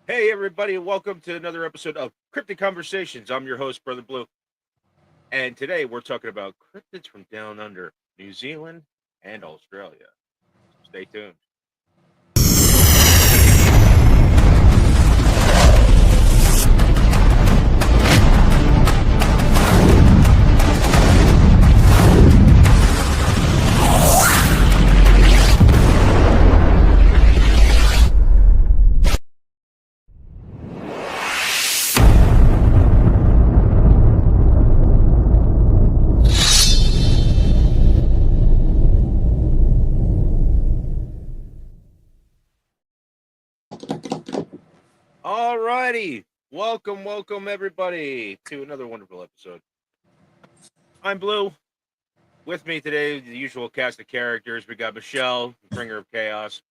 Hey, everybody, and welcome to another episode of Cryptid Conversations. I'm your host, Brother Blue, and today we're talking about cryptids from down under New Zealand and Australia. Stay tuned. All righty, welcome, everybody, to another wonderful episode. I'm Blue. With me today, the usual cast of characters. We got Michelle, bringer of chaos.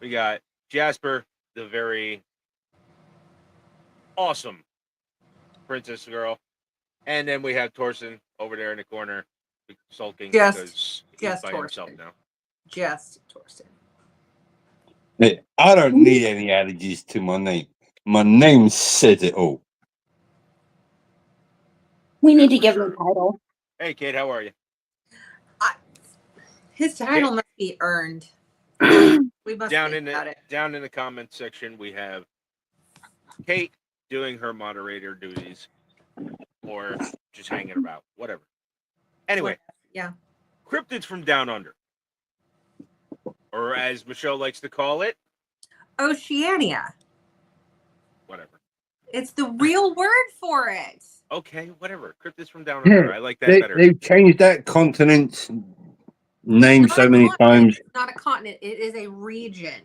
We got Jasper, the very awesome princess girl. And then we have Torsten over there in the corner, sulking because he's by himself now. Just Torsten. Hey, I don't need any allergies to my name. My name says it all. We need to give him a title. Hey, Kate, how are you? His title must be earned. We must down think about it. Down in the comments section, we have Kate doing her moderator duties, or just hanging about, whatever. Anyway, yeah, cryptids from down under, or as Michelle likes to call it, Oceania. Whatever. It's the real word for it. Okay, whatever. Cryptids from down under. I like that better. They've changed that continent's name so many times. It's not a continent. It is a region.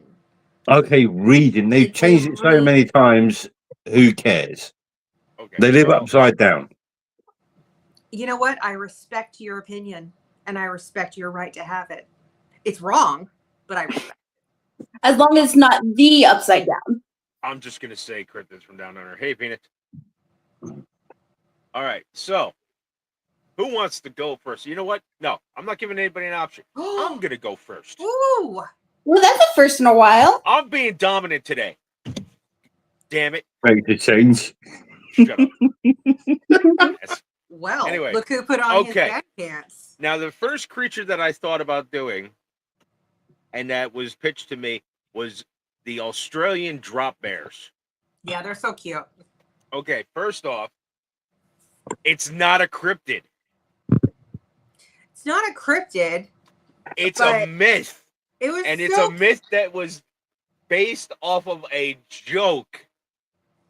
Okay, region. They've changed it so many times. Who cares? Okay, they live upside down. You know what? I respect your opinion, and I respect your right to have it. It's wrong, but I respect it. As long as it's not the upside down. I'm just going to say cryptids from down under. Hey, Peanut. All right, so who wants to go first? You know what? No, I'm not giving anybody an option. I'm going to go first. Ooh. Well, that's a first in a while. I'm being dominant today. Damn it. Ready to change. Shut up. Yes. Well, anyway, look who put on his bad pants. Now, the first creature that I thought about doing, and that was pitched to me, was the Australian drop bears. Yeah, they're so cute. Okay, first off, it's not a cryptid. It's not a cryptid. It's a myth. It's a myth that was based off of a joke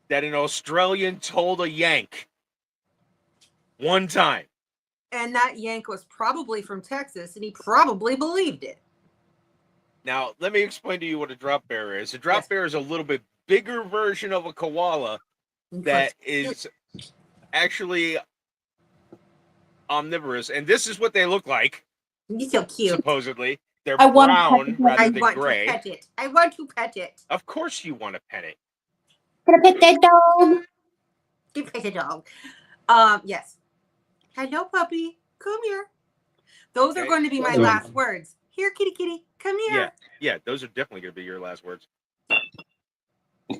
that an Australian told a Yank one time. And that Yank was probably from Texas, and he probably believed it. Now, let me explain to you what a drop bear is. A drop bear is a little bit bigger version of a koala that is actually omnivorous. And this is what they look like. He's so cute. Supposedly. They're brown rather than gray. I want to pet it. I want to pet it. Of course you want to pet it. Can I pet that dog? You pet the dog. Yes. Hello, puppy. Come here. Those are going to be my last words. Here, kitty, kitty. Come here. Yeah, those are definitely going to be your last words.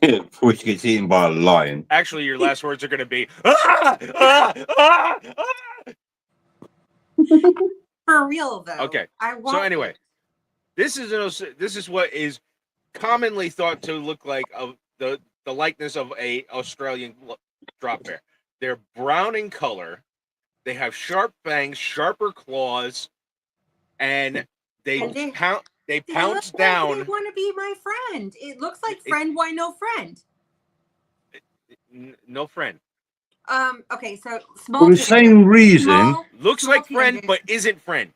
Before she gets eaten by a lion. Actually, your last words are going to be, ah, ah, ah, ah. For real, though. Okay. So anyway, this is what is commonly thought to look like of the likeness of a Australian drop bear. They're brown in color. They have sharp fangs, sharper claws, and they pounce down. They want to be my friend. It looks like friend. Why no friend? No friend. Okay, so small. For the same reason. Looks like friend, but isn't friend.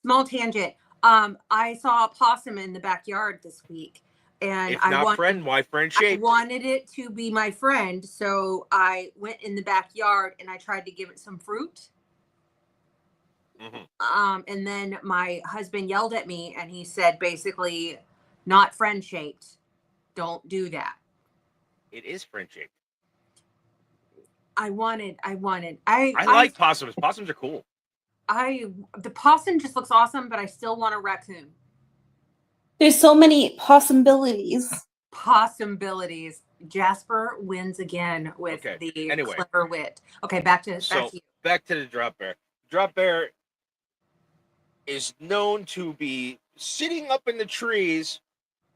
Small tangent. I saw a possum in the backyard this week, and friend, why friend shape? I wanted it to be my friend, so I went in the backyard and I tried to give it some fruit. Mm-hmm. And then my husband yelled at me, and he said, basically, not friend shaped. Don't do that. It is friend shaped. I wanted. I like possums. Possums are cool. The possum just looks awesome, but I still want a raccoon. There's so many possibilities. Possibilities. Jasper wins again with Okay, the anyway. clever wit. Okay, back to So you. back to the drop bear. Drop bear is known to be sitting up in the trees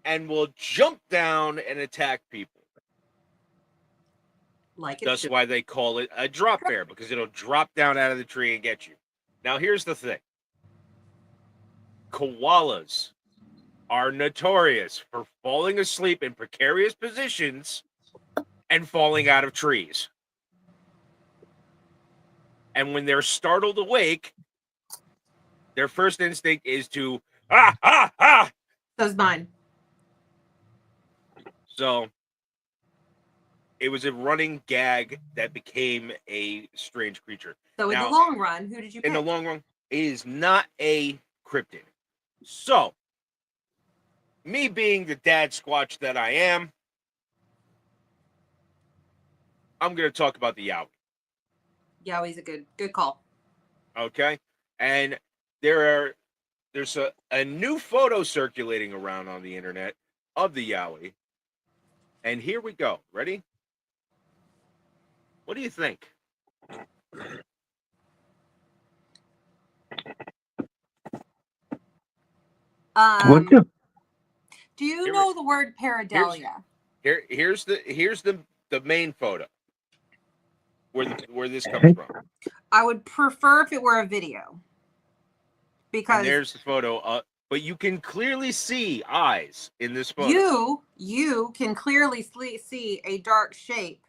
and will jump down and attack people. Like it That's should. why they call it a drop bear, because it'll drop down out of the tree and get you. Now, here's the thing. Koalas are notorious for falling asleep in precarious positions and falling out of trees. And when they're startled awake, their first instinct is to, ah, ah, ah. So's mine. So it was a running gag that became a strange creature. So in Now, the long run, who did you pick? In the long run, it is not a cryptid. So, me being the dad squatch that I am, I'm going to talk about the Yowie. Yowie's a good call. Okay? And there's a new photo circulating around on the internet of the Yowie. And here we go. Ready? What do you think? What the? Do you Here know the word pareidolia? Here's the main photo where this comes from. I would prefer if it were a video. Because And there's the photo, but you can clearly see eyes in this photo. You can clearly see a dark shape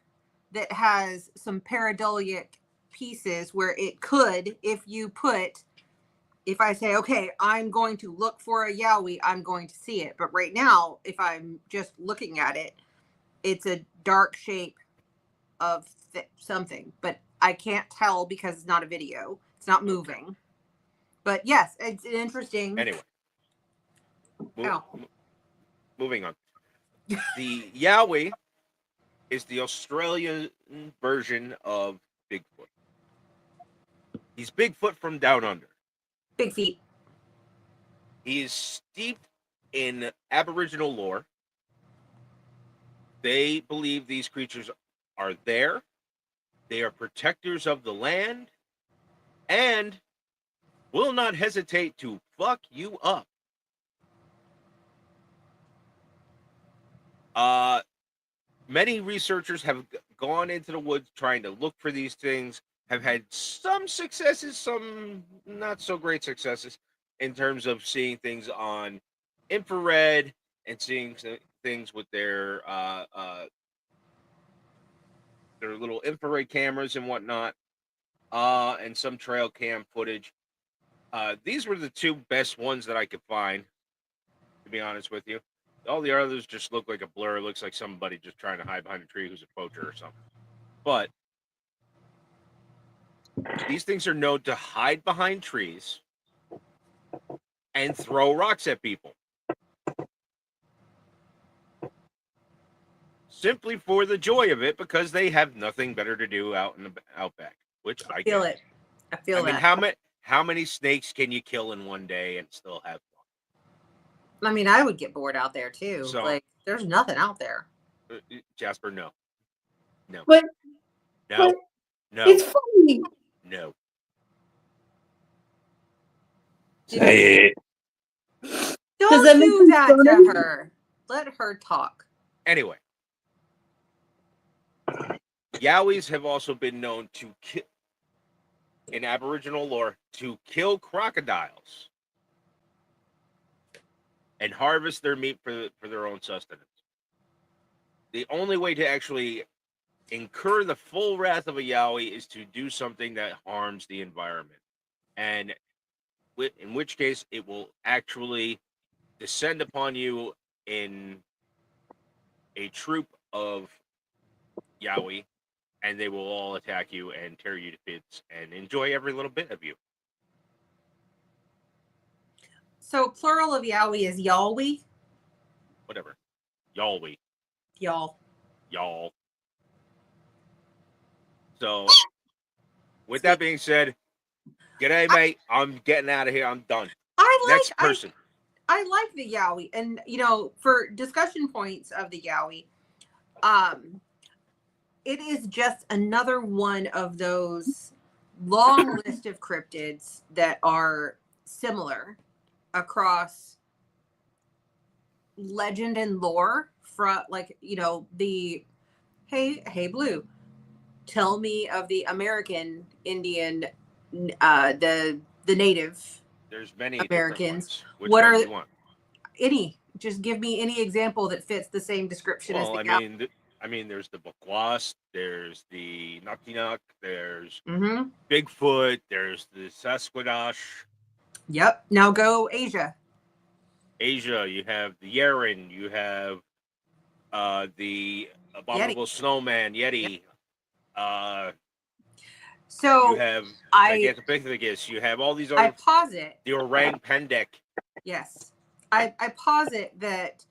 that has some pareidolia pieces where it could, if I say, okay, I'm going to look for a Yowie, I'm going to see it. But right now, if I'm just looking at it, it's a dark shape of something. But I can't tell because it's not a video. It's not moving. Okay. But yes, it's interesting. Anyway, moving on. The Yowie is the Australian version of Bigfoot. He's Bigfoot from down under. Big feet. He is steeped in Aboriginal lore. They believe these creatures are there. They are protectors of the land and will not hesitate to fuck you up. Many researchers have gone into the woods trying to look for these things, have had some successes, some not so great successes in terms of seeing things on infrared and seeing things with their little infrared cameras and whatnot, and some trail cam footage. These were the two best ones that I could find, to be honest with you. All the others just look like a blur. It looks like somebody just trying to hide behind a tree who's a poacher or something. But these things are known to hide behind trees and throw rocks at people. Simply for the joy of it, because they have nothing better to do out in the outback, which I feel get. it. I feel that. I mean, how many snakes can you kill in one day and still have fun? I mean, I would get bored out there too. So, like, there's nothing out there. Jasper, no. What? No. What? No. It's funny. No. Say it. Don't that do make that sense? to her. Let her talk. Anyway, Yowies have also been known to kill, in Aboriginal lore, to kill crocodiles and harvest their meat for their own sustenance. The only way to actually incur the full wrath of a Yowie is to do something that harms the environment. And in which case, it will actually descend upon you in a troop of Yowie, and they will all attack you and tear you to bits and enjoy every little bit of you. So, plural of Yowie is Yalwi. Whatever. Yowie. Y'all. So, with that being said, g'day, mate. I'm getting out of here. I'm done. Next person. I like the Yowie. And, for discussion points of the Yowie, It is just another one of those long list of cryptids that are similar across legend and lore. From like, you know, the hey blue, tell me of the American Indian, the native There's many Americans. different ones. Which What one are do you want? any? Just give me any example that fits the same description as Well, the I mean, there's the Bakwas, there's the Nucky, there's Mm-hmm. Bigfoot, there's the Sasquatch. Yep. Now go Asia. Asia, you have the Yeren, you have the Abominable Snowman, Yeti. So You have I Gigantopithecus. You have all these I other. posit. The Orang Pendek. Yes. I posit that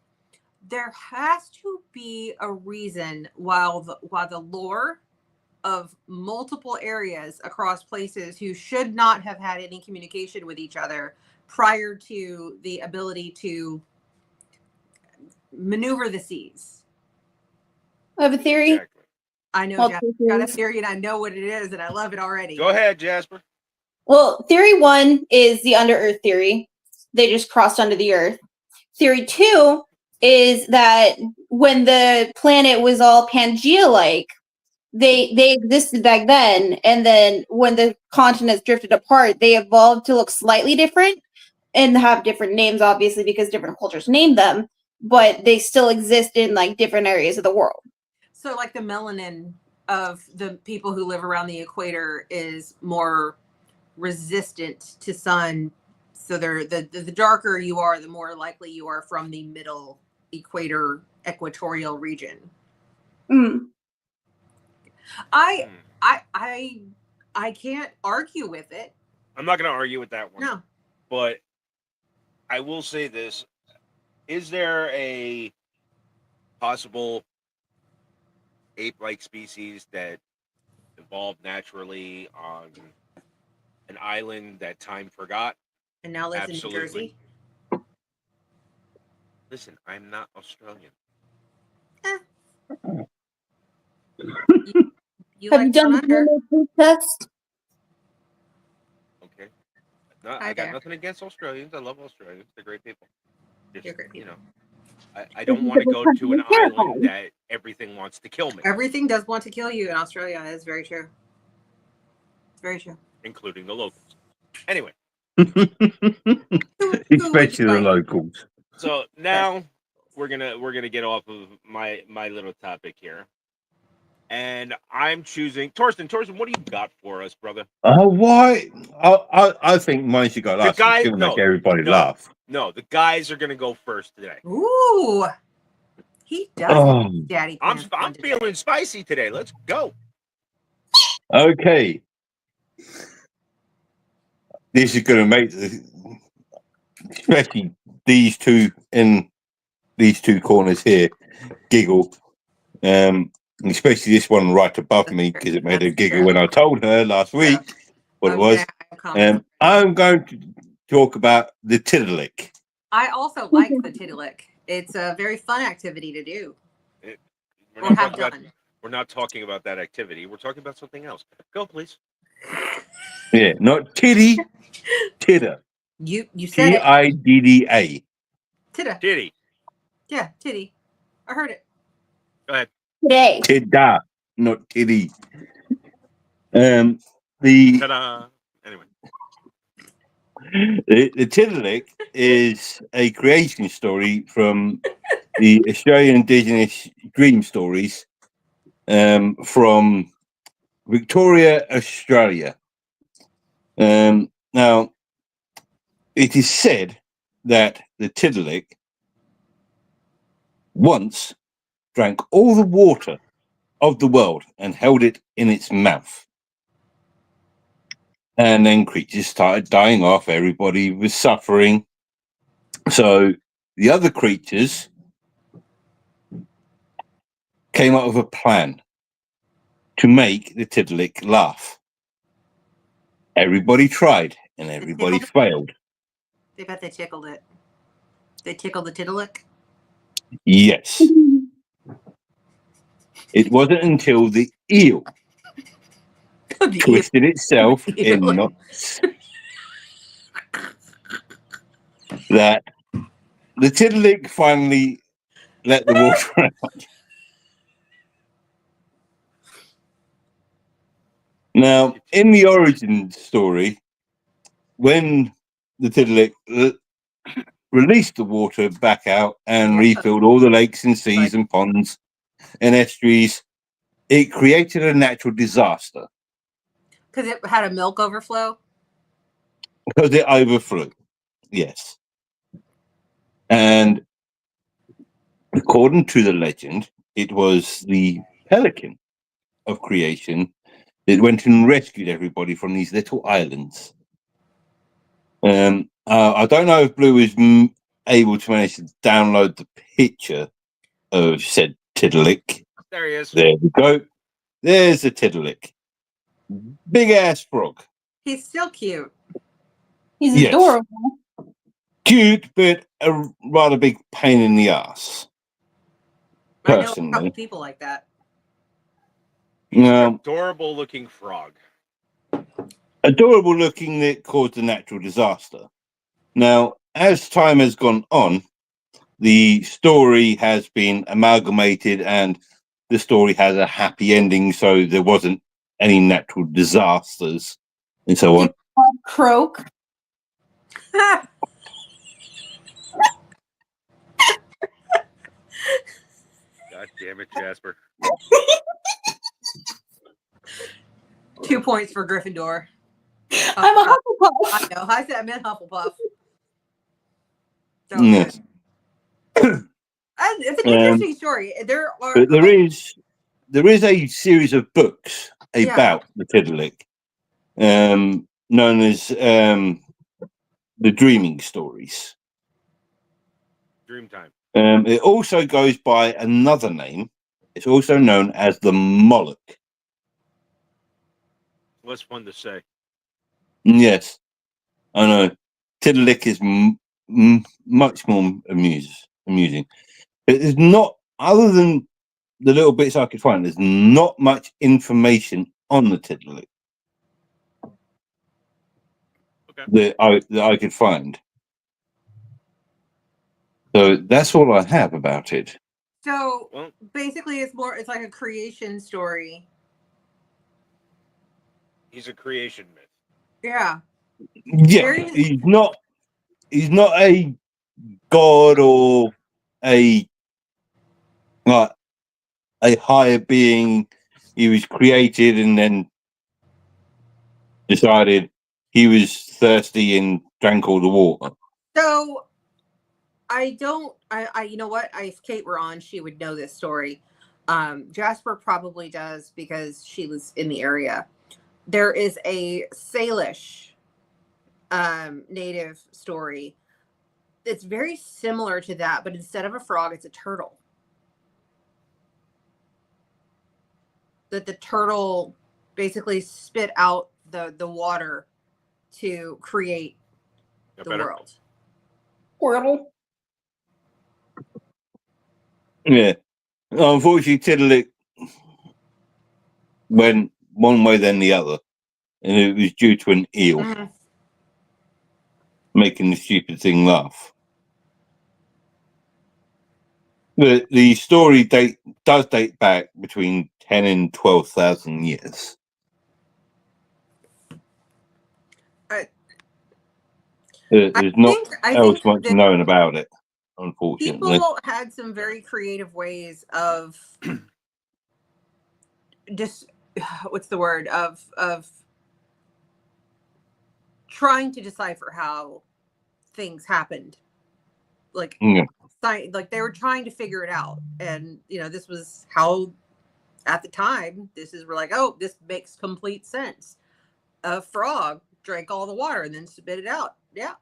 there has to be a reason why the lore of multiple areas across places who should not have had any communication with each other prior to the ability to maneuver the seas. I have a theory. Exactly. I know Multiple Jasper's got a theories. theory and I know what it is and I love it already. Go ahead, Jasper. Well, theory 1 is the under Earth theory. They just crossed under the Earth. Theory 2 is that when the planet was all Pangea-like, they existed back then, and then when the continents drifted apart, they evolved to look slightly different and have different names, obviously, because different cultures named them, but they still exist in like different areas of the world. So like the melanin of the people who live around the equator is more resistant to sun. So they're the darker you are, the more likely you are from the middle equatorial region. Mm. I can't argue with it. I'm not going to argue with that one. No. But I will say this. Is there a possible ape-like species that evolved naturally on an island that time forgot? And now lives Absolutely. in New Jersey. Listen, I'm not Australian. You Have like you done Down Under? the DNA test? Okay. No, Hi I got there. nothing against Australians. I love Australians. They're great people. Just, They're great you people. know, I don't want to go to an island that everything wants to kill me, Everything does want to kill you in Australia. That is very true. It's very true. including the locals. Anyway, Especially the locals. so now we're gonna get off of my little topic here, and I'm choosing Torsten. Torsten, what do you got for us, brother? Oh, why? I think mine should go last. guys- It's going to make no, everybody no. laugh. No, the guys are gonna go first today. Ooh, he does. Oh, Daddy, I'm pants on today. feeling spicy today. Let's go. okay. This is going to make especially these two in these two corners here giggle. Especially this one right above me because it made her That's giggle true. when I told her last week what it was. Okay, I'm going to talk about the tiddalik. I also like the tiddalik. It's a very fun activity to do We're or not, have talking about, done. we're not talking about that activity. We're talking about something else. Go, please. Yeah, not titty, tidda. You said it. Tidda. Tidda. Titty. Yeah, titty. I heard it. Go ahead. Today. Tidda, not titty. The Ta-da. Anyway. the tiddalik is a creation story from the Australian Indigenous Dream Stories from Victoria, Australia. Now, it is said that the tiddalik once drank all the water of the world and held it in its mouth. And then creatures started dying off. Everybody was suffering. So the other creatures came up with a plan to make the tiddalik laugh. Everybody tried and everybody failed. They bet they tickled it. They tickled the tiddalik. Yes. It wasn't until the eel The twisted itself The in eel. knots that the tiddalik finally let the water out. Now, in the origin story, when the tiddalik released the water back out and Yeah. refilled all the lakes and seas and ponds and estuaries, it created a natural disaster Because it had a milk overflow. because it overflew. Yes. And according to the legend, it was the pelican of creation that went and rescued everybody from these little islands. I don't know if Blue is able to manage to download the picture of said tiddalik. There he is. There we go. There's the tiddalik. Big ass frog. He's still cute. He's Yes. adorable. Cute, but a rather big pain in the ass. I know a Personally. couple people like that. He's No. an adorable looking frog. Adorable looking that caused a natural disaster. Now, as time has gone on, the story has been amalgamated and the story has a happy ending, so there wasn't any natural disasters and so on. Croak. God damn it, Jasper. 2 points for Gryffindor. I'm a I Hufflepuff. know. I said I meant Hufflepuff. So Yes. good. And it's an interesting story. There are But there is a series of books about the tiddalik, known as the Dreaming Stories. Dreamtime. It also goes by another name. It's also known as the Moloch. Less fun to say. Yes, I know. Tiddalik is much more amusing. But there's not, other than the little bits I could find, there's not much information on the tiddalik that I could find. So that's all I have about it. So Well, basically, it's like a creation story. he's a creation myth. Yeah. Yeah, he's not a god or a higher being. He was created and then decided he was thirsty and drank all the water. So I you know what? If Kate were on, she would know this story. Jasper probably does because she was in the area. There is a Salish native story. It's very similar to that, but instead of a frog, it's a turtle. That the turtle basically spit out the water to create the world. Squirtle. Yeah. Unfortunately, Tiddalik went one way then the other, and it was due to an eel making the stupid thing laugh. The story does date back between 10 and 12,000 years. There's not else much known about it, unfortunately. People had some very creative ways of just what's the word of trying to decipher how things happened. Like they were trying to figure it out, and this was how at the time we're like, oh, this makes complete sense. A frog drank all the water and then spit it out. Yeah.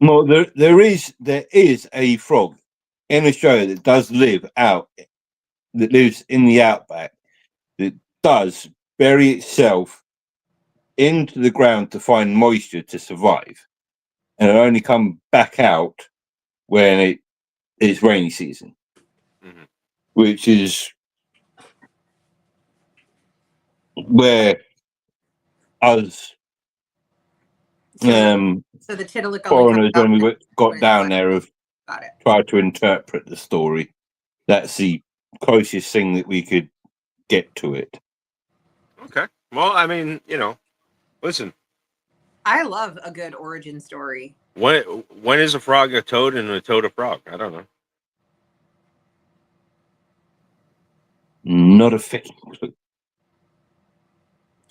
Well, there is a frog in Australia that does live that lives in the outback, that does bury itself into the ground to find moisture to survive, and it'll only come back out when it's rainy season, which is where us So the Tiddalik only comes foreigners, out when we when got it's down like- there, have Got it. tried to interpret the story. That's the closest thing that we could get to it. Okay. Well, I mean, listen. I love a good origin story. When is a frog a toad and a toad a frog? I don't know. Not a fucking clue.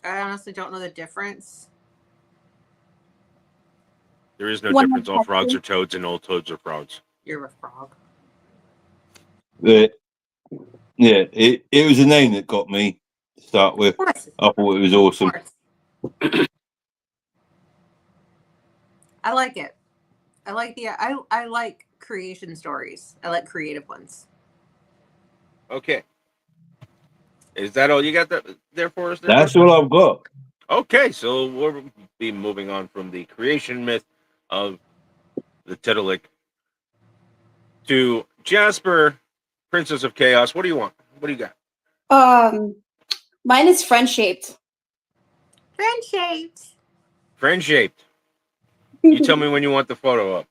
I honestly don't know the difference. There is no One difference. All more frogs question. are toads and all toads are frogs. You're a frog. But, yeah, it was a name that got me to start with. Of course. I thought it was Of awesome. course. I like it. I like I like creation stories. I like creative ones. Okay. Is that all you got there for us? That's all I've got. Okay, so we'll be moving on from the creation myth of the Tiddalik to Jasper, Princess of Chaos. What do you want? What do you got? Mine is friend-shaped. Friend-shaped. Friend shaped. You tell me when you want the photo up.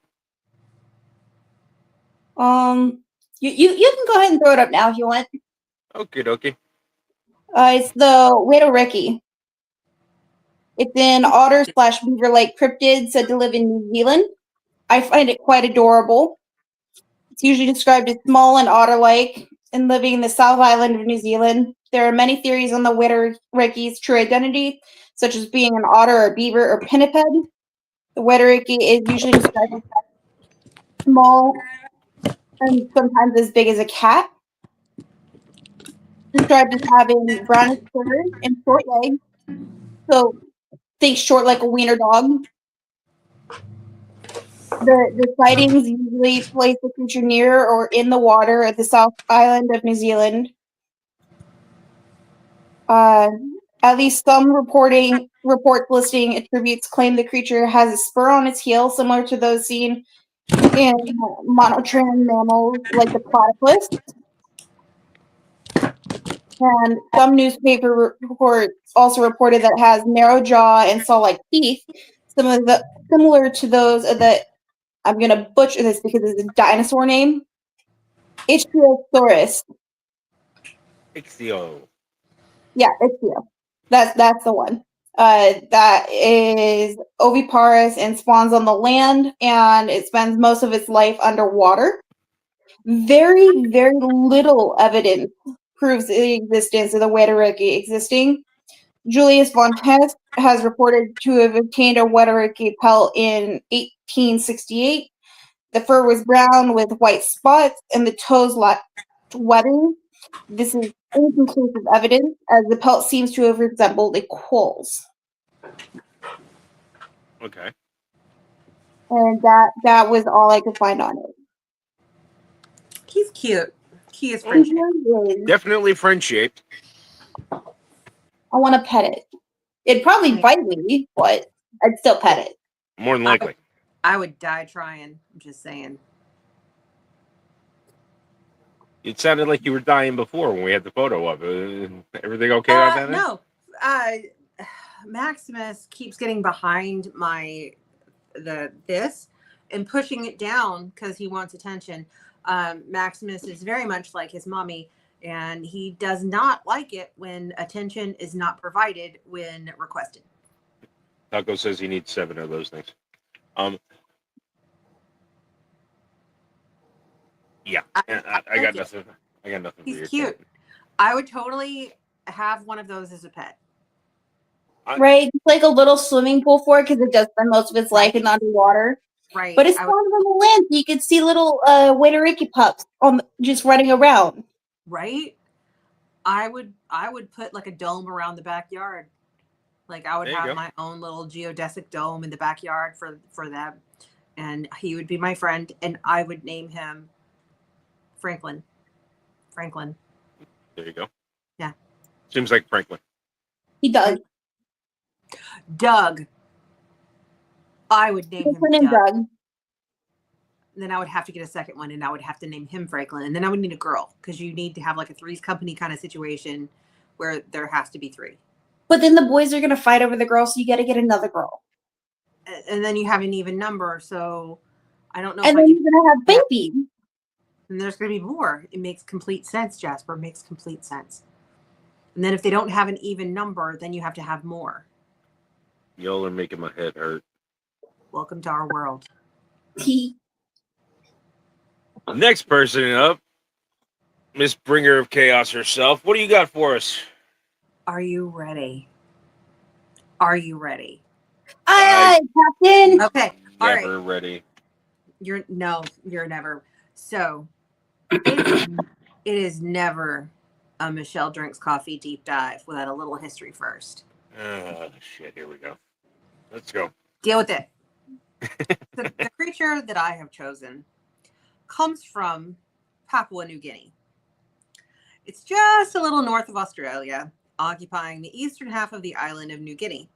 You can go ahead and throw it up now if you want. Okay, dokie. It's the Widow Ricky. It's an otter/beaver lake cryptid said to live in New Zealand. I find it quite adorable. It's usually described as small and otter-like and living in the South Island of New Zealand. There are many theories on the Widow Ricky's true identity, such as being an otter or beaver or pinniped. The Widow Ricky is usually described as small and sometimes as big as a cat. Described as having brownish fur and short legs. So think short like a wiener dog. The sightings usually place the creature near or in the water at the South Island of New Zealand. At least some reports listing attributes claim the creature has a spur on its heel, similar to those seen in monotran mammals like the platypus. And some newspaper reports also reported that it has narrow jaw and saw-like teeth, similar to those of the, I'm going to butcher this because it's a dinosaur name, Ichthyosaurus. Ixthio. Yeah, Ichthyo. That's the one. That is oviparous and spawns on the land, and it spends most of its life underwater. Very, very little evidence proves the existence of the Wetteriki existing. Julius von Hess has reported to have obtained a Wetteriki pelt in 1868. The fur was brown with white spots, and the toes lacked webbing. This is inconclusive evidence, as the pelt seems to have resembled a quill's. Okay. And that was all I could find on it. He's cute. He is friend-shaped. I Definitely friend shaped. want to pet it. It'd probably bite me, but I'd still pet it. More than likely. I would die trying. I'm just saying. It sounded like you were dying before when we had the photo up. Everything okay on that? No. Maximus keeps getting behind this and pushing it down because he wants attention. Maximus is very much like his mommy, and he does not like it when attention is not provided when requested. Taco says he needs 7 of those things. Yeah, I got nothing. I got nothing. He's cute. I would totally have one of those as a pet. Right? It's like a little swimming pool for it because it does spend most of its life in underwater. Right. But it's found on the land, so you could see little Wetteriki pups just running around. Right? I would put like a dome around the backyard. Like I would have my own little geodesic dome in the backyard for them. And he would be my friend, and I would name him Franklin. There you go. Yeah. Seems like Franklin. He does. Doug. I would name him Doug. And then I would have to get a second one, and I would have to name him Franklin. And then I would need a girl, because you need to have like a Three's Company kind of situation where there has to be 3. But then the boys are going to fight over the girl, so you got to get another girl. And then you have an even number, so I don't know And if then I can. you're going to have babies. And there's going to be more. It makes complete sense, Jasper. It makes complete sense. And then if they don't have an even number, then you have to have more. Y'all are making my head hurt. Welcome to our world. Next person up, Miss Bringer of Chaos herself. What do you got for us? Are you ready? Are you ready? Aye, Captain. Okay. All right. Never ready. You're never. So it is never a Michelle Drinks Coffee deep dive without a little history first. Oh, shit. Here we go. Let's go. Deal with it. The creature that I have chosen comes from Papua New Guinea. It's just a little north of Australia, occupying the eastern half of the island of New Guinea.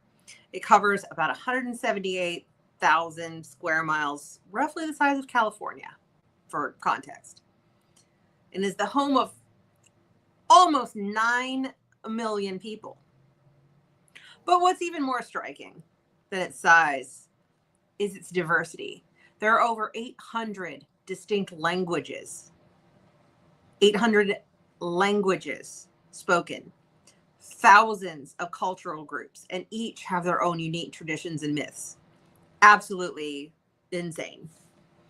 It covers about 178,000 square miles, roughly the size of California, for context, and is the home of almost 9 million people. But what's even more striking than its size is its diversity. There are over 800 distinct languages. 800 languages spoken. Thousands of cultural groups, and each have their own unique traditions and myths. Absolutely insane.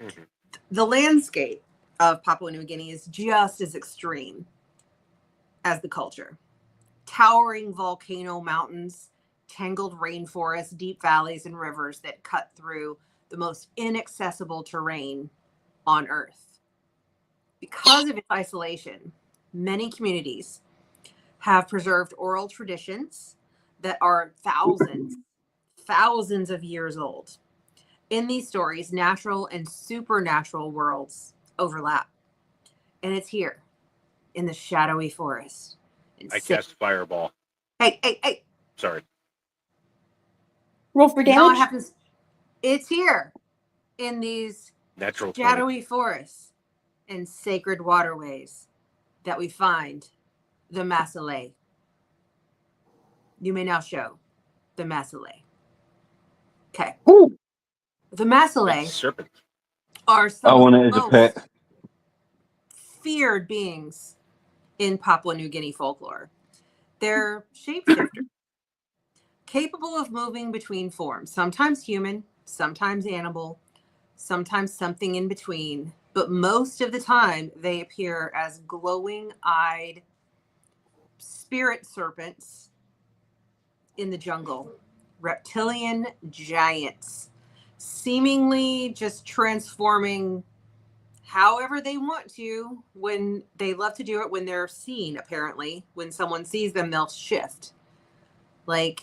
Mhm. The landscape of Papua New Guinea is just as extreme as the culture. Towering volcano mountains, tangled rainforests, deep valleys, and rivers that cut through the most inaccessible terrain on Earth. Because of its isolation, many communities have preserved oral traditions that are thousands of years old. In these stories, natural and supernatural worlds overlap. And it's here in the shadowy forest. I cast Fireball. Hey. Sorry. Roll for You know what damage. happens? It's here in these Natural 20. shadowy forests and sacred waterways that we find the Masalay. You may now show the Masalay. Okay. Ooh. The Masalay Serpent. are I some of want the it as a most pet. feared beings in Papua New Guinea folklore. They're shapeshifters, capable of moving between forms, sometimes human, sometimes animal, sometimes something in between, but most of the time they appear as glowing-eyed spirit serpents in the jungle, reptilian giants, seemingly just transforming however they want to when they love to do it when they're seen. Apparently, when someone sees them, they'll shift like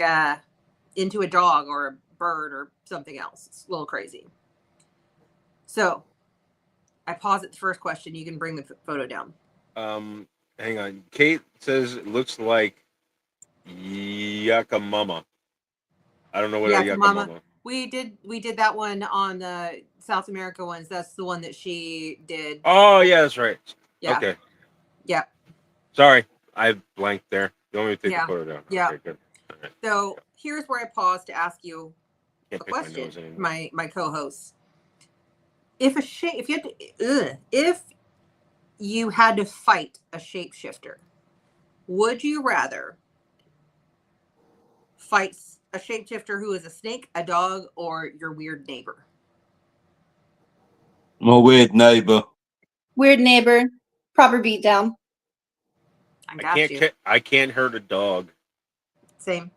into a dog or a bird or something else. It's a little crazy. So I pause at the first question. You can bring the photo down. Hang on. Kate says it looks like Yakamama. I don't know what a Yakamama. We did that one on the South America ones. That's the one that she did. Oh yeah, that's right. Yeah. Okay. Yeah. Sorry, I blanked there. You want me to take Yeah. the photo down? Yeah. Okay, good. All right. So here's where I pause to ask you Can't a pick my question, nose anymore. my co-host. If you had to fight a shapeshifter, would you rather fight a shapeshifter who is a snake, a dog, or your weird neighbor? My weird neighbor. Weird neighbor. Proper beatdown. I can't hurt a dog, Same.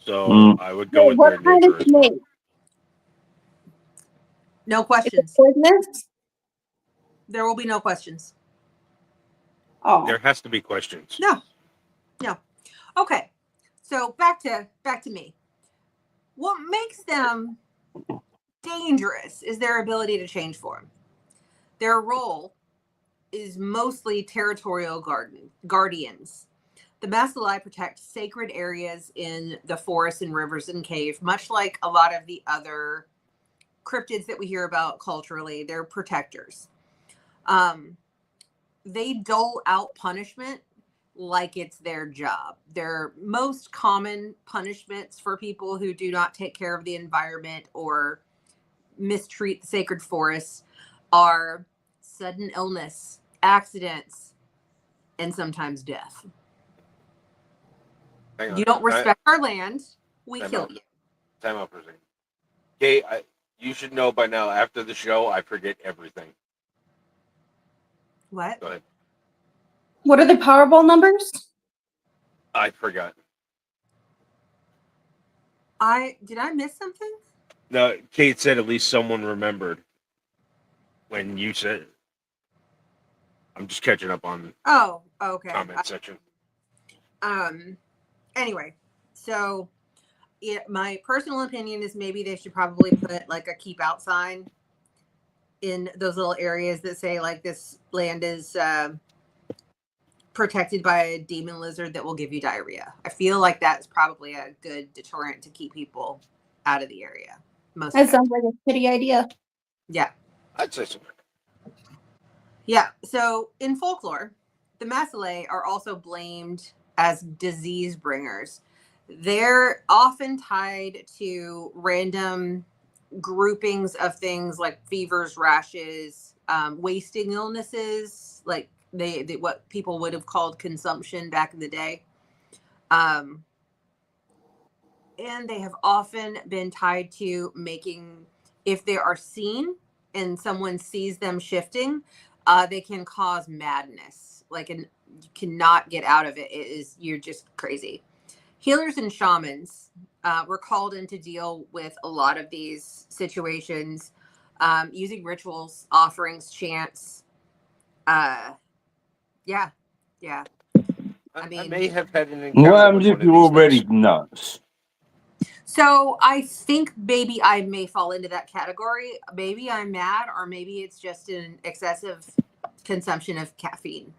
so I would go with What weird kind neighbor of as well. snake? No Is it questions. poisonous? There will be no questions. Oh. There has to be questions. No. Okay. So back to me. What makes them dangerous is their ability to change form. Their role is mostly territorial guardians. The Masalai protect sacred areas in the forests and rivers and caves, much like a lot of the other cryptids that we hear about culturally. They're protectors. They dole out punishment like it's their job. Their most common punishments for people who do not take care of the environment or mistreat the sacred forests are sudden illness, accidents, and sometimes death. Hang on. You don't respect our land, we Time kill out. you. Time out for a second. Okay, you should know by now. After the show, I forget everything. What? Go ahead. What are the Powerball numbers? I forgot. Did I miss something? No, Kate said at least someone remembered when you said it. I'm just catching up on Oh, okay. comment section. Anyway, so my personal opinion is maybe they should probably put like a keep out sign in those little areas that say like this land is protected by a demon lizard that will give you diarrhea. I feel like that's probably a good deterrent to keep people out of the area. Most That of the time. sounds like a shitty idea. Yeah. I'd say so. Yeah. So in folklore, the Masale are also blamed as disease bringers. They're often tied to random groupings of things like fevers, rashes, wasting illnesses, like they what people would have called consumption back in the day. And they have often been tied to making, if they are seen and someone sees them shifting, they can cause madness. Like, you cannot get out of it. You're just crazy. Healers and shamans were called in to deal with a lot of these situations using rituals, offerings, chants. Yeah. I mean, I may have had an encounter What happens with if one of you're these already things. nuts? so I think maybe I may fall into that category. Maybe I'm mad, or maybe it's just an excessive consumption of caffeine.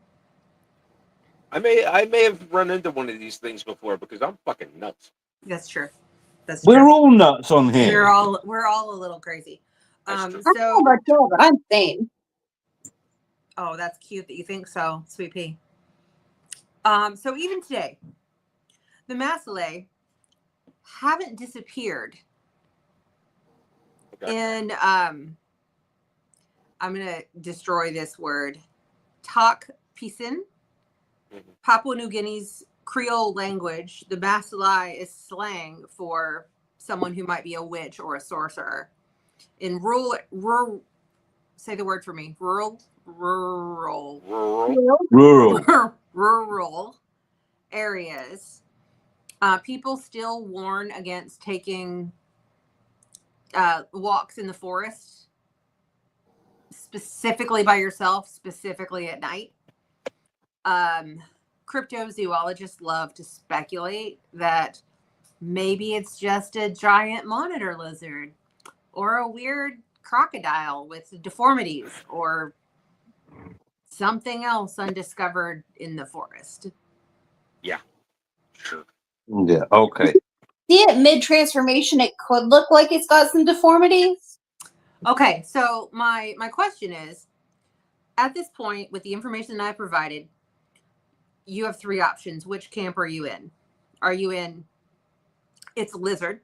I may have run into one of these things before because I'm fucking nuts. That's true. That's We're true. all nuts on here. We're all a little crazy. That's true. I don't know about y'all, but I'm sane. Oh, that's cute that you think so, sweet pea. So even today, the Masale haven't disappeared. Okay. In I'm gonna destroy this word. Tok Pisin, Papua New Guinea's Creole language. The Masale is slang for someone who might be a witch or a sorcerer. In rural, say the word for me. Rural areas, people still warn against taking walks in the forest, specifically by yourself, specifically at night. Cryptozoologists love to speculate that maybe it's just a giant monitor lizard or a weird crocodile with deformities or something else undiscovered in the forest. Yeah. Sure. Yeah, okay. See it mid-transformation, it could look like it's got some deformities. Okay, so my question is, at this point, with the information that I provided, you have three options. Which camp are you in? Are you in it's a lizard,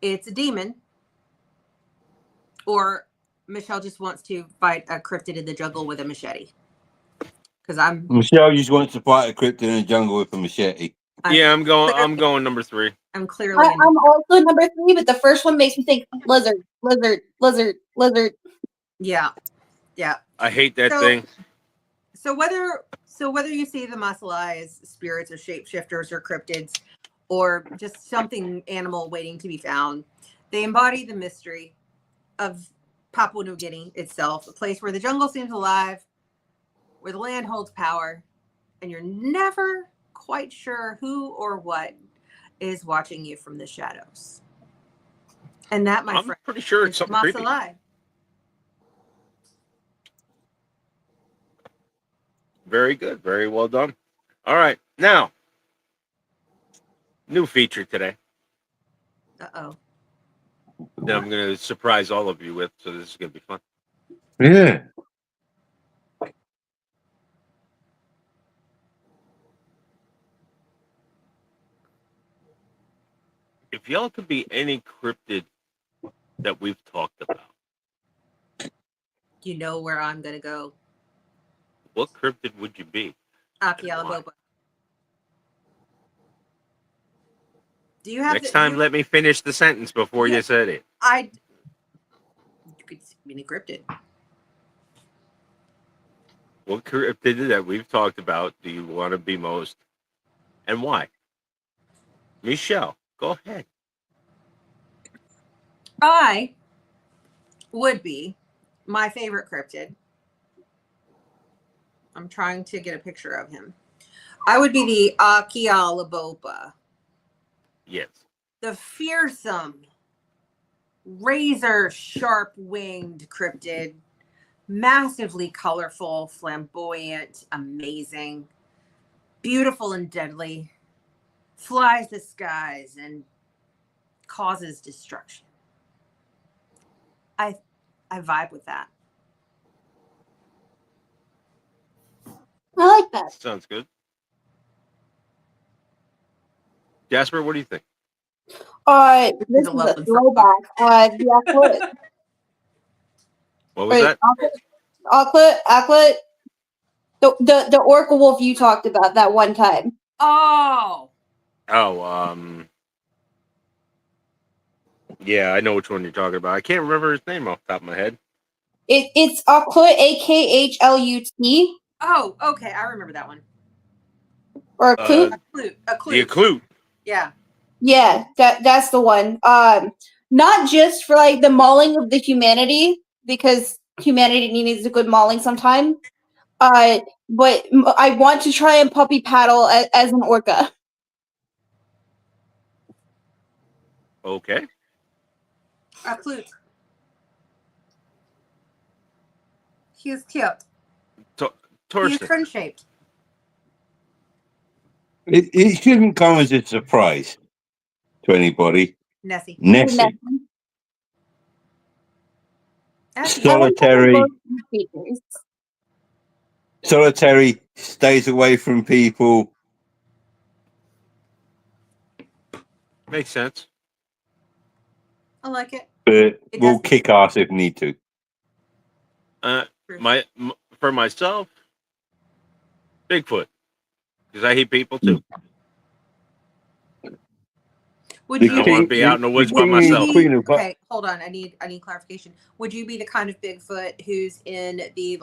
it's a demon, or Michelle just wants to fight a cryptid in the jungle with a machete? Because Michelle just wants to fight a cryptid in the jungle with a machete. I'm going number 3. I'm clearly I'm also number 3, but the first one makes me think lizard. Yeah. I hate that thing. So whether you see the Masale as spirits or shapeshifters or cryptids or just something animal waiting to be found, they embody the mystery of Papua New Guinea itself, a place where the jungle seems alive, where the land holds power, and you're never quite sure who or what is watching you from the shadows. And that, my friend, pretty sure it's is something creepy. Masale. Very good. Very well done. All right. Now, new feature today Uh-oh. that I'm going to surprise all of you with. So this is going to be fun. Yeah. If y'all could be any cryptid that we've talked about, You know where I'm gonna go. what cryptid would you be? Akialabopa. Do you have Next time, let me finish the sentence before Yeah. you said it. You could be any cryptid. What cryptid that we've talked about do you want to be most, and why? Michelle, go ahead. I would be my favorite cryptid. I'm trying to get a picture of him. I would be the Akialabopa, Yes. the fearsome, razor sharp winged cryptid, massively colorful, flamboyant, amazing, beautiful and deadly, flies the skies and causes destruction. I vibe with that. I like that. Sounds good. Jasper, what do you think? This a is a lovely throwback. The Aquit. What was that? Aquit. The orca wolf you talked about that one time. Oh, Oh, yeah, I know which one you're talking about. I can't remember his name off the top of my head. It's Aquit, AKHLUT, oh, okay. I remember that one. or Clute. A clue. The Clute. Yeah. Yeah, that's the one. Not just for like the mauling of the humanity, because humanity needs a good mauling sometime. But I want to try and puppy paddle as an orca. Okay. A clue. He is cute. He is Torsten. fun shaped. It shouldn't come as a surprise to anybody. Nessie. Nessie, solitary, solitary, stays away from people. Makes sense. I like it. But It we'll does. kick ass if need to. For myself, Bigfoot, because I hate people too. Would I you don't want to be out in the woods by king and myself. queen of- okay, hold on. I need clarification. Would you be the kind of Bigfoot who's in the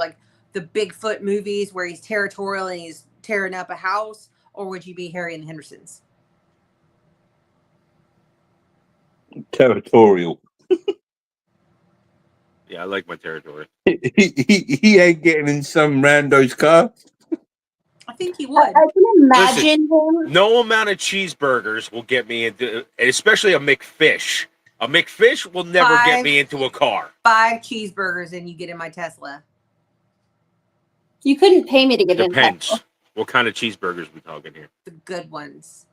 Bigfoot movies where he's territorial and he's tearing up a house, or would you be Harry and the Hendersons? Territorial. Yeah, I like my territory. He ain't getting in some rando's car. I think he I would. can imagine him. No amount of cheeseburgers will get me into, especially a McFish. A McFish will never get me into a car. 5 cheeseburgers and you get in my Tesla. You couldn't pay me to get in. Depends. What kind of cheeseburgers we talking here? The good ones.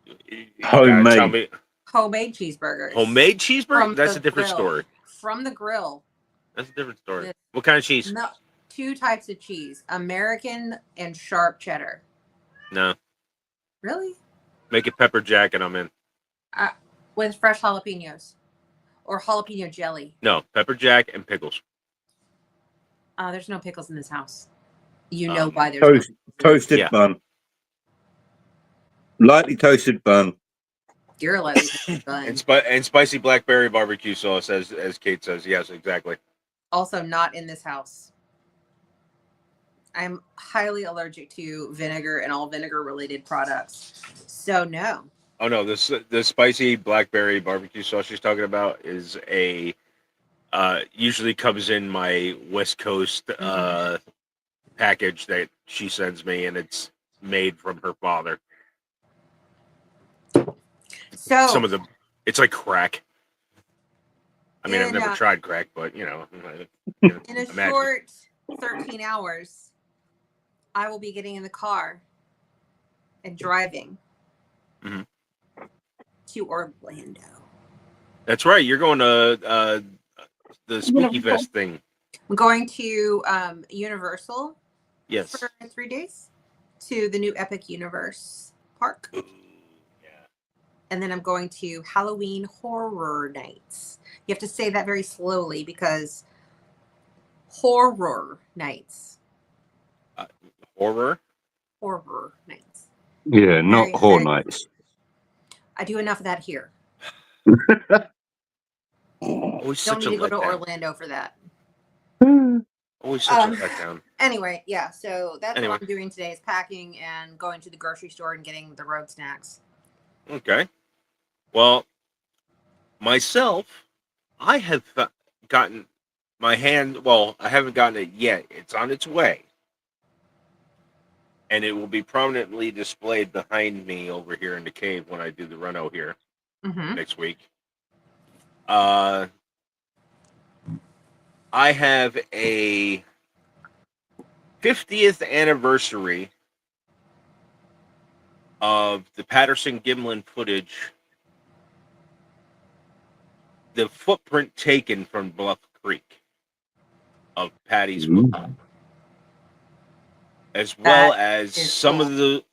You gotta Homemade. tell me. Homemade cheeseburgers. Homemade cheeseburger? From That's the a different grill. story. From the grill. That's a different story. Yes. What kind of cheese? No, 2 types of cheese. American and sharp cheddar. No. Really? Make it pepper jack and I'm in. With fresh jalapenos. Or jalapeno jelly. No, pepper jack and pickles. There's no pickles in this house. You know why there's Toasted Yeah. bun. Lightly toasted bun. You're a lightly bun. And spicy blackberry barbecue sauce, as Kate says. Yes, exactly. Also not in this house. I'm highly allergic to vinegar and all vinegar related products. So no. Oh no, the spicy blackberry barbecue sauce she's talking about is usually comes in my West Coast package that she sends me, and it's made from her father. So Some of the, it's like crack. I mean, I've In, never tried crack, but in a imagine. short 13 hours, I will be getting in the car and driving to Orlando. That's right. You're going to the Spooky Fest thing. I'm going to Universal Yes. for 3 days to the new Epic Universe park. Ooh, yeah. and then I'm going to Halloween Horror Nights. You have to say that very slowly because horror nights. Horror. Horror nights. Yeah, not Very, whore very- nights. I do enough of that here. Always Don't such need a to go to letdown. Orlando for that. Always such a Um, letdown. Anyway, yeah. So that's Anyway. what I'm doing today is packing and going to the grocery store and getting the road snacks. Okay. Well, myself, I have gotten my hand. Well, I haven't gotten it yet. It's on its way, and it will be prominently displayed behind me over here in the cave when I do the reno here Mm-hmm. next week. I have a 50th anniversary of the Patterson Gimlin footage, the footprint taken from Bluff Creek of Patty's Ooh. foot, as well as is some cool. of the,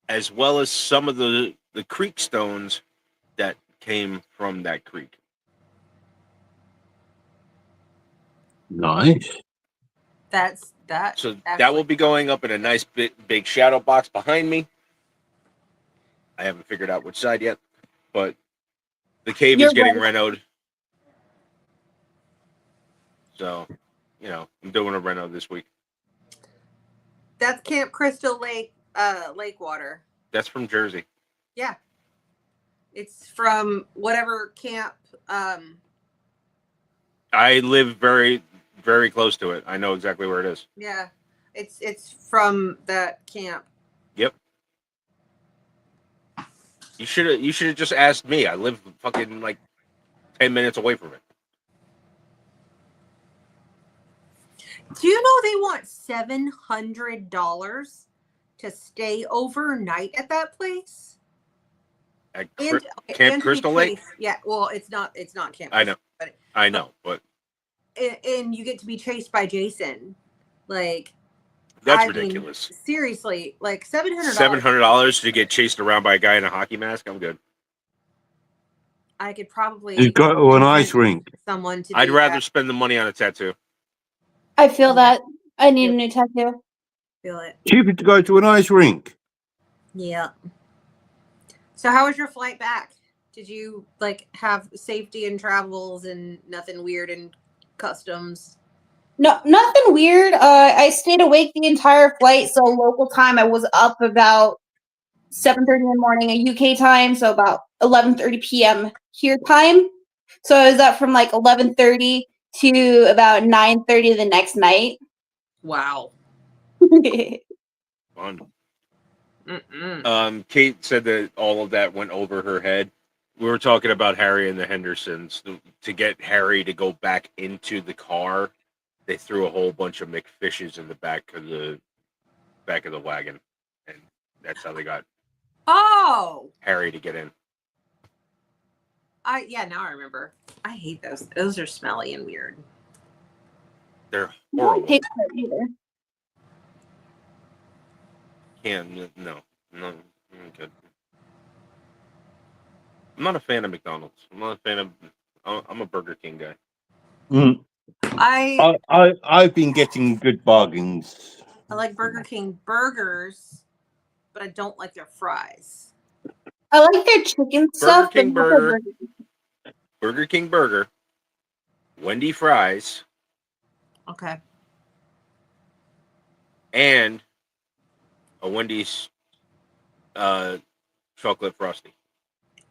as well as some of the creek stones that came from that creek. Nice. That's that. So that actually- will be going up in a nice big shadow box behind me. I haven't figured out which side yet, but the cave You're is getting right. renoed. So, I'm doing a reno this week. That's Camp Crystal Lake, lake water. That's from Jersey. Yeah. It's from whatever camp. I live very, very close to it. I know exactly where it is. Yeah. It's from that camp. Yep. You should have just asked me. I live fucking like 10 minutes away from it. Do you know they want $700 to stay overnight at that place? At And, Camp and to be Crystal Lake? chased- Yeah, well, it's not Camp I know. Crystal, but I know, but and you get to be chased by Jason. Like, that's I mean, ridiculous. seriously, like $700. $700 to get chased around by a guy in a hockey mask? I'm good. I could probably You go to an ice convince rink. someone to I'd do rather that. spend the money on a tattoo. I feel that. I need a new tattoo. Feel it. Cheaper to go to an ice rink. Yeah. So how was your flight back? Did you like have safety in travels and nothing weird in customs? No, nothing weird. I stayed awake the entire flight, so local time I was up about 7:30 in the morning, a UK time, so about 11:30 p.m. here time. So I was up from like 11:30 to about 9:30 the next night. Wow. Fun. Mm-mm. Kate said that all of that went over her head. We were talking about Harry and the Hendersons. To get Harry to go back into the car, they threw a whole bunch of McFishes in the back of the wagon, and that's how they got Oh, Harry to get in. now I remember. I hate those. Those are smelly and weird. They're I don't horrible. taste it either. No, I'm good. I'm not a fan of McDonald's. I'm not a fan of. I'm a Burger King guy. Mm. I've been getting good bargains. I like Burger King burgers, but I don't like their fries. I like their chicken stuff, King but not their burger. Burger King burger, Wendy fries, Okay. and a Wendy's chocolate frosty.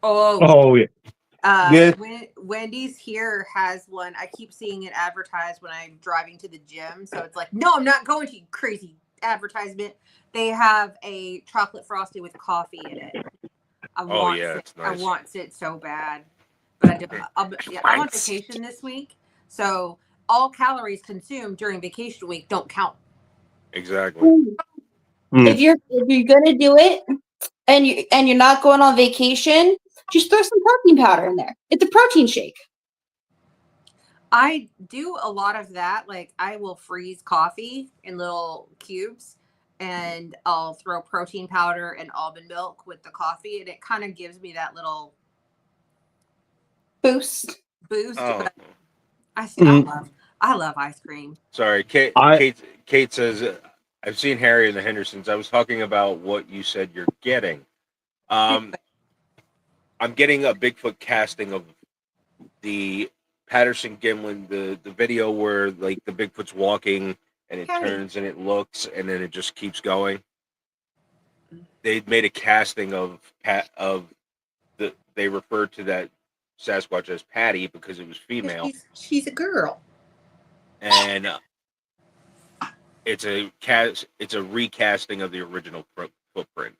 Oh yeah. Yeah. Wendy's here has one. I keep seeing it advertised when I'm driving to the gym. So it's like, no, I'm not going to, you crazy advertisement. They have a chocolate frosty with coffee in it. I want it's nice. I want it so bad. But I do. I'm on vacation this week. So all calories consumed during vacation week don't count. Exactly. If you're gonna do it and you're not going on vacation, just throw some protein powder in there. It's a protein shake. I do a lot of that. Like I will freeze coffee in little cubes and I'll throw protein powder and almond milk with the coffee, and it kind of gives me that little Boost. boost. Oh, But I Mm. love ice cream. sorry. Kate. I- Kate says, "I've seen Harry and the Hendersons. I was talking about what you said you're getting. I'm getting a Bigfoot casting of the Patterson Gimlin, the video where like the Bigfoot's walking and it Patty. turns and it looks and then it just keeps going. They made a casting of they referred to that Sasquatch as Patty because it was female, She's a girl. and it's a recasting of the original footprint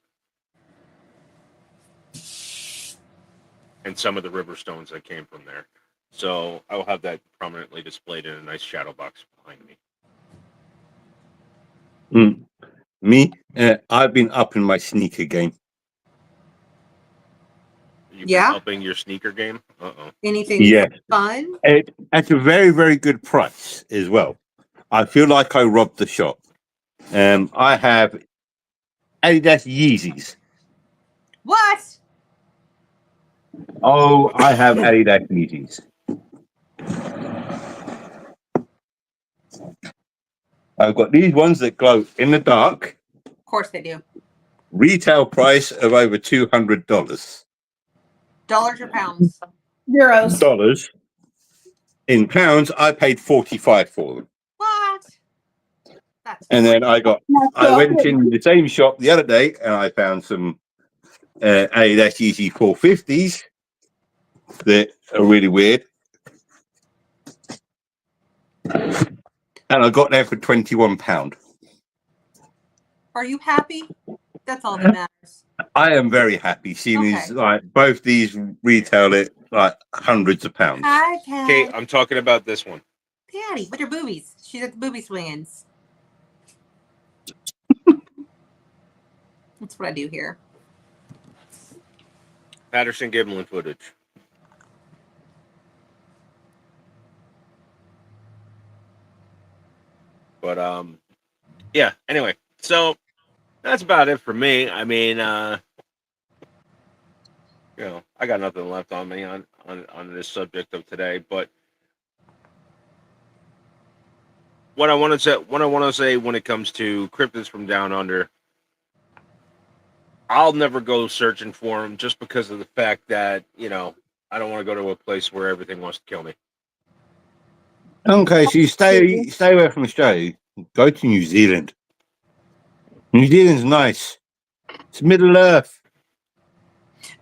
and some of the river stones that came from there. So I will have that prominently displayed in a nice shadow box behind me. Me, I've been up in my sneaker game. You've Yeah? been upping your sneaker game? Uh-oh. Anything Yeah. fun? At a very, very good price as well. I feel like I robbed the shop. I have Adidas Yeezys. What? Oh, I have Adidas Yeezys. I've got these ones that glow in the dark. Of course they do. Retail price of over $200. Dollars or pounds? Euros. Dollars. In pounds, I paid 45 for them. What? That's And then I went in the same shop the other day and I found some Adidas Yeezy 450s that are really weird. And I got them for £21. Are you happy? That's all that matters. I am very happy seeing these, like, both these retail at like hundreds of pounds. Hi, Pat. Kate, I'm talking about this one. Patty, with her boobies. She's at the booby swingings. That's what I do here. Patterson Gimlin footage. But yeah, anyway, so that's about it for me. I mean, I got nothing left on me on this subject of today, but what I want to say when it comes to cryptids from down under, I'll never go searching for them just because of the fact that, I don't want to go to a place where everything wants to kill me. Okay, so you stay away from Australia. Go to New Zealand. New Zealand's nice. It's Middle Earth.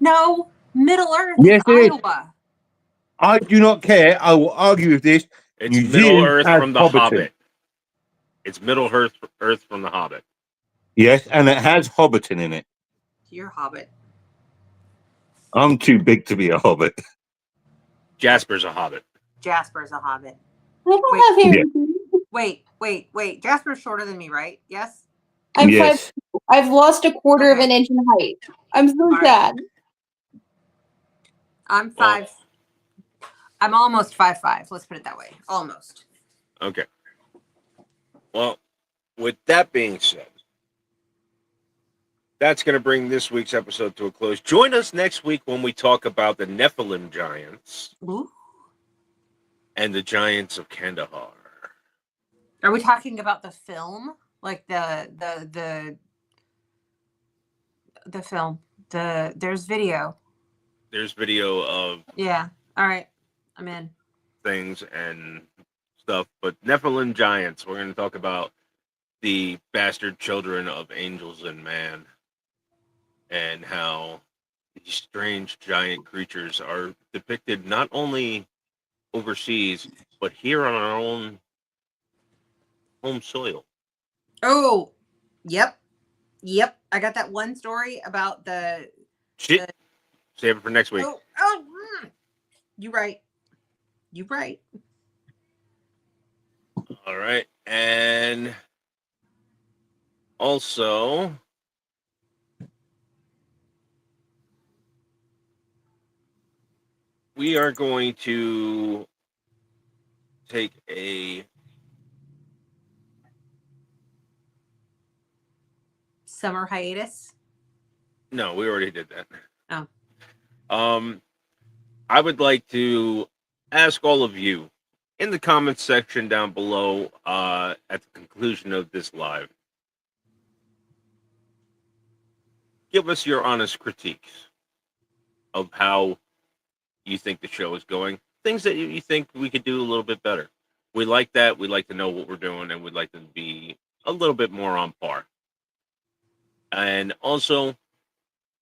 No, Middle Earth Yes, is it is. Iowa. I do not care. I will argue with this. It's New Middle Zealand Earth has from the Hobbiton. Hobbit. It's Middle Earth from the Hobbit. Yes, and it has Hobbiton in it. You're a hobbit. I'm too big to be a hobbit. Jasper's a Hobbit. Jasper's a hobbit. I don't have hair. Wait. Jasper's shorter than me, right? Yes? I'm Yes. I've lost a quarter of Okay. an inch in height. I'm so All right. sad. I'm 5. I'm almost 5'5". Let's put it that way. Almost. Okay. Well, with that being said, that's going to bring this week's episode to a close. Join us next week when we talk about the Nephilim giants Ooh. and the giants of Kandahar. Are we talking about the film? Like the film. There's video. There's video of Yeah. All right. I'm in. things and stuff, but Nephilim giants, we're going to talk about the bastard children of angels and man and how these strange giant creatures are depicted not only overseas but here on our own home soil. Oh, yep. I got that one story about the Shit. Save it for next week. You right. All right. And also, we are going to take a summer hiatus? No, we already did that. Oh. I would like to ask all of you in the comments section down below at the conclusion of this live, give us your honest critiques of how you think the show is going, things that you think we could do a little bit better. We like that. We like to know what we're doing, and we'd like to be a little bit more on par. And also,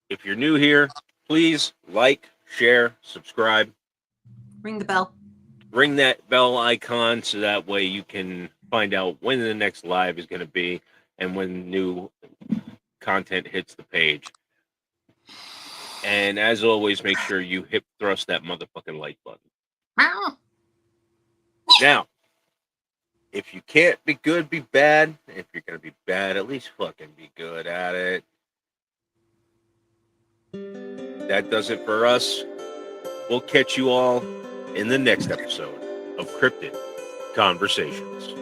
if you're new here, please like, share, subscribe. Ring the bell. Ring that bell icon so that way you can find out when the next live is going to be and when new content hits the page. And as always, make sure you hip thrust that motherfucking like button. Meow. Now, if you can't be good, be bad. If you're going to be bad, at least fucking be good at it. That does it for us. We'll catch you all in the next episode of Cryptid Conversations.